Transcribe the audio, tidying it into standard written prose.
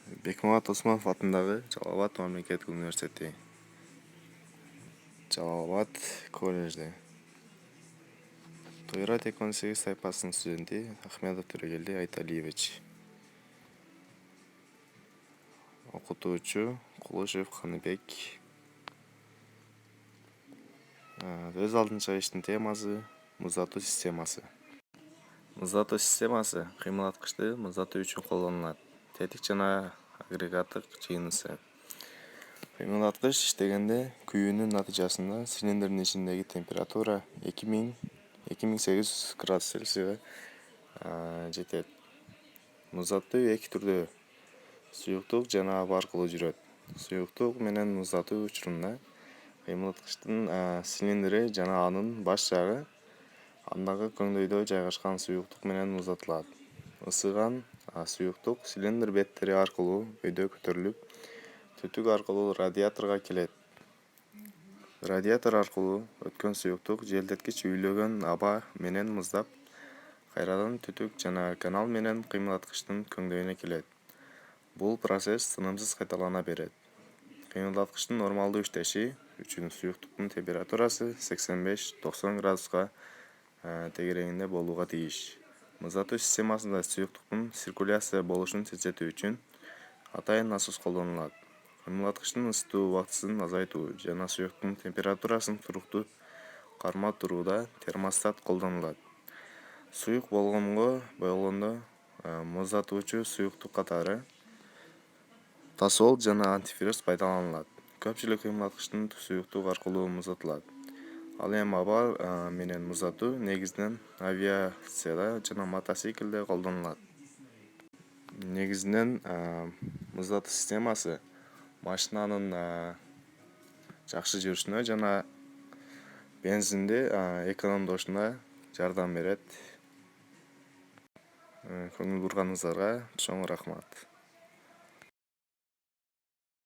Бекмамат Осмонов атындагы Жалал Абад мамлекеттик университети. Жалал Абад коллежде. Тойрат 2018 тайпасынын студенти Ахмедов Төрөгелди Айталиевич. Окутуучу Кулушев Каныбек. Өз алдынча иштин темасы муздатуу системасы. Муздатуу системасы кыймылдаткычты муздатуу үчүн колдонулат. Тетик жана агрегаттык жыйындысы. Кыймылдаткыч иштегенде күйүүнүн натыйжасында цилиндрдин ичиндеги температура 2800 градус Цельсийга жетет. Муздатуу эки түрдө суюктук жана аба аркылуу жүрөт. Суюктук менен муздатуу учурунда кыймылдаткычтын цилиндри жана анын баш жагы андагы көңдөйдө жайгашкан суюктук менен муздатылат. Ысыган суюктук цилиндр беттери аркылуу өйдө көтөрүлүп, түтүк аркылуу радиаторго келет. Радиатор аркылуу өткөн суюктук желдеткич үйлөгөн аба менен муздап, кайрадан түтүк жана канал менен кыймылдаткычтын көңдөйүнө келет. Бул процесс тынымсыз кайталана берет. Кыймылдаткычтын нормалдуу иштеши үчүн суюктуктун температурасы 85-90 градуска тегерегинде болууга тийиш. Муздатуу системасында суюктуктун циркуляция болушун тездетүү үчүн атайын насос колдонулат. Кыймылдаткычтын ысытуу убактысын азайтуу жана суюктуктун температурасын туруктуу кармап турууда термостат колдонулат. Суюк болгондо муздатуучу суюктук катары тосол жана антифриз пайдаланылат. Көпчүлүк кыймылдаткычтын суюктук аркылуу муздатылат. Ал эми аба менен муздатуу негизинен авиацияда жана мотоциклде колдонулат. Негизинен муздатуу системасы машинанын жакшы жүрүшүнө жана бензинди экономдошуна жардам берет. Көңүл бурганыңыздарга чоң рахмат.